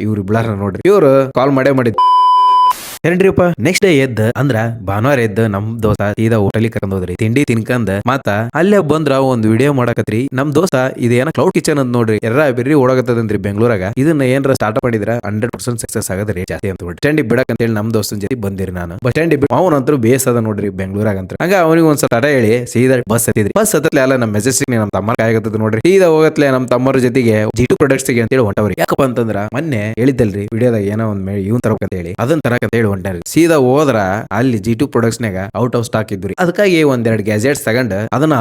ಇವ್ರು ಇಬ್ಳಾರ ನೋಡ್ರಿ. ಇವ್ರು ಕಾಲ್ ಮಾಡಿದ್ ಏನ್ರಿಪ್ಪ ನೆಕ್ಸ್ಟ್ ಡೇ ಎದ್ದ ಅಂದ್ರ ಭಾನುವಾರ ಎದ್ದ ನಮ್ ದೋಸ್ತ ಸೀದಾ ಹೋಟೆಲ್ ಕರ್ಕೊಂಡ್ ಹೋದ್ರಿ. ತಿಂಡಿ ತಿನ್ಕಂದ ಮತ್ತ ಅಲ್ಲೇ ಬಂದ್ರ ಒಂದ್ ವಿಡಿಯೋ ಮಾಡಕತ್ರಿ. ನಮ್ ದೋಸ್ತ ಇದೇನ ಕ್ಲೌಡ್ ಕಿಚನ್ ಅಂತ ನೋಡ್ರಿ ಬಿರ್ರಿ ಓಡಾಗತ್ತದಂತ್ರಿ ಬೆಂಗಳೂರಾಗ. ಇದನ್ನ ಏನ್ರ ಸ್ಟಾರ್ಟ್ ಮಾಡಿದ್ರ 100% ಸಕ್ಸಸ್ ಆಗದ್ರಿ ಜಾಸ್ತಿ ಅಂತ ಬಸ್ ಸ್ಟ್ಯಾಂಡ್ ಬಿಡಕ್ ಅಂತ ಹೇಳಿ ನಮ್ ದೋಸ್ತನ ಜೊತೆ ಬಂದಿರಿ. ನಾನು ಬಸ್ ಸ್ಟ್ಯಾಂಡ್ ಅವನಂತೂ ಬೇಸ್ ಅದ ನೋಡ್ರಿ ಬೆಂಗಳೂರಾಗ ಅಂತ. ಹಂಗ ಅವನಿಗೆ ಒಂದ್ಸ ತಡ ಹೇಳಿ ಸೀದಾ ಬಸ್ ಹತ್ತಿದ್ರಿ. ಬಸ್ ಹತ್ತಲೆ ಅಲ್ಲ ನಮ್ ಮೆಜೆಸ್ಟಿಕ್ ನಮ್ ತಮ್ಮ ಆಗತ್ತದ ನೋಡ್ರಿ. ಸೀದಾ ಹೋಗತ್ಲೆ ನಮ್ ತಮ್ಮರ ಜೊತೆಗೆ G2 ಪ್ರಾಡಕ್ಟ್ಸ್ ಗೆ ಅಂತ ಹೇಳಿ ಹೊಂಟವ್ರಿ. ಯಾಕಪ್ಪ ಅಂತಂದ್ರ ಮೊನ್ನೆ ಹೇಳಿದ್ದಲ್ರಿ ವಿಡಿಯೋದಾಗ ಏನೋ ಒಂದ್ ಇವ್ನ್ ತರಬೇಕಂತ ಹೇಳಿ ಅದನ್ನ ತರಕಂತ ಹೇಳಿ ಹೊಂಟಾರಿ. ಸೀದಾ ಹೋದ್ರ ಅಲ್ಲಿ G2 ಪ್ರಾಡಕ್ಟ್ಸ್ ನಾಗ ಔಟ್ ಆಫ್ ಸ್ಟಾಕ್ ಇದ್ರಿ. ಅದಕ್ಕಾಗಿ ಒಂದೆರಡು ಗ್ಯಾಜೆಟ್ಸ್ ತಗೊಂಡ್ ಅದನ್ನ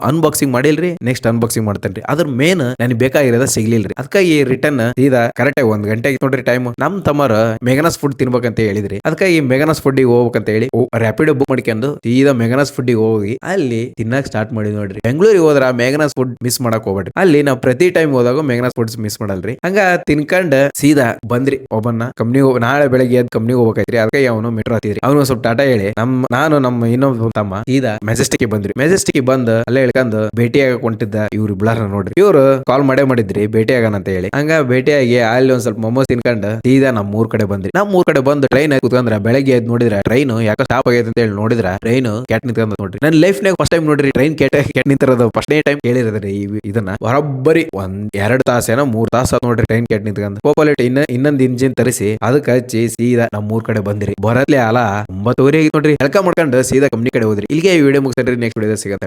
ಅನ್ಬಾಕ್ಸಿಂಗ್ ಮಾಡಿಲ್ರಿ. ನೆಕ್ಸ್ಟ್ ಅನ್ಬಾಕ್ಸಿಂಗ್ ಮಾಡ್ತೇನ್ರಿ. ಅದ್ರ ಮೇನ್ ನನಗೆ ಬೇಕಾಗಿರೋದ ಸಿಗ್ಲಿಲ್ರಿ. ಅದಕ್ಕಾಗಿ ರಿಟರ್ನ್ ಸೀದಾ ಕರೆಕ್ಟ್ ಆಗಿ 1 ಗಂಟೆ ನೋಡ್ರಿ ಟೈಮ್. ನಮ್ ತಮ್ಮರ ಮೆಗನಸ್ ಫುಡ್ ತಿನ್ಬೇಕಂತ ಹೇಳಿದ್ರಿ. ಅದಕ್ಕಾಗಿ ಮೆಗನಸ್ ಫುಡ್ ಹೋಗ್ಬೇಕಂತ ಹೇಳಿ ರ್ಯಾಪಿಡ್ ಬುಕ್ ಮಾಡ್ಕೊಂಡು ಸೀದಾ ಮೆಗನಸ್ ಫುಡ್ ಹೋಗಿ ಅಲ್ಲಿ ತಿನ್ನಕ್ ಸ್ಟಾರ್ಟ್ ಮಾಡಿ ನೋಡ್ರಿ. ಬೆಂಗಳೂರಿಗೆ ಹೋದ್ರ ಮೆಗನಸ್ ಫುಡ್ ಮಿಸ್ ಮಾಡಕ್ ಹೋಗ್ಬೇಡ್ರಿ. ಅಲ್ಲಿ ನಾವು ಪ್ರತಿ ಟೈಮ್ ಹೋದಾಗ ಮೆಗನಸ್ ಫುಡ್ಸ್ ಮಿಸ್ ಮಾಡಲ್ರಿ. ಹಂಗ ತಿನ್ಕಂಡ್ ಸೀದಾ ಬಂದ್ರಿ. ಒಬ್ಬನ್ನ ಕಂಪ್ನಿ ನಾಳೆ ಬೆಳಗ್ಗೆ ಎದ್ದು ಕಂಪ್ನಿಗೆ ಹೋಗ್ಬೇಕೈತ್ರಿ. ಅದಕ್ಕೆ ಅವನು ಮೆಟ್ರೋ ಹತ್ತಿದ್ರಿ. ಅವನು ಸ್ವಲ್ಪ ಟಾಟಾ ಹೇಳಿ ನಾನು ನಮ್ಮ ಇನ್ನೊಬ್ಬ ತಮ್ಮ ಸೀದಾ ಮೆಜೆಸ್ಟಿಕ್ ಬಂದ್ರಿ. ಮೆಜೆಸ್ಟಿಕ್ ಬಂದ್ ಅಲ್ಲೇ ಇಳ್ಕೊಂಡ್ ಭೇಟಿಯಾಗ ಕೊಂಡಿದ್ದ ಇವ್ರು ಇಬ್ಳಾರ ನೋಡ್ರಿ. ಇವ್ರು ಕಾಲ್ ಮಾಡಿದ್ರಿ ಭೇಟಿಯಾಗಣ ಅಂತ ಹೇಳಿ. ಹಂಗ ಭೇಟಿಯಾಗಿ ಅಲ್ಲಿ ಒಂದ್ ಸ್ವಲ್ಪ ಮೊಮೋಸ್ ತಿನ್ಕೊಂಡ್ ಸೀದಾ ನಮ್ ಊರ್ ಕಡೆ ಬಂದ್ರಿ. ನಮ್ ಊರ್ ಕಡೆ ಬಂದು ಟ್ರೈನ್ ಕುತ್ಕೊಂಡ್ರ ಬೆಳಗ್ಗೆ ಎದ್ದು ನೋಡಿದ್ರ ಟ್ರೈನ್ ಯಾಕೆ ಸ್ಟಾಪ್ ಆಗೈತೆ ಅಂತ ಹೇಳಿ ನೋಡಿದ್ರ ಟ್ರೈನ್ ಕೆಟ್ ನಿಂತ್ಕೊಂಡ್ ನೋಡ್ರಿ. ನನ್ನ ಲೈಫ್ ನಾಗ ಫಸ್ಟ್ ಟೈಮ್ ನೋಡ್ರಿ ಟ್ರೈನ್ ಕೆಟ್ ನಿಂತಿರೋದು ಫಸ್ಟ್ ಟೈಮ್ ಕೇಳಿರದ್ರಿ. ಇದನ್ನ ಬರೋಬ್ಬರಿ 2 ತಾಸೇನೋ 3 ತಾಸ ನೋಡ್ರಿ ಟ್ರೈನ್ ಕೆಟ್ ನಿಂತ್ಕೊಂಡ್. ಕೋಪಲೇಟ್ ಇನ್ನೊಂದ್ ಇಂಜಿನ್ ತರಿಸಿ ಅದಕ್ಕೆ ಹಚ್ಚಿ ಸೀದಾ ನಮ್ ಊರ್ ಕಡೆ ಬಂದ್ರಿ. ಬರತ್ಲೆ ಅಲ್ಲ 9:30 ಆಗಿತ್ತು ನೋಡ್ರಿ. ಹೇಳ್ಕೊಂಡ್ ಮಾಡ್ಕೊಂಡು ಸೀದಾ ಕಂಪ್ನಿ ಕಡೆ ಹೋದ್ರಿ. ಇಲ್ಲಿಗೆ ಈ ವಿಡಿಯೋ ಮುಗಿಸ್ರಿ. ನೆಕ್ಸ್ಟ್ ವಿಡಿಯೋ ಸಿಗತ್ತೆ.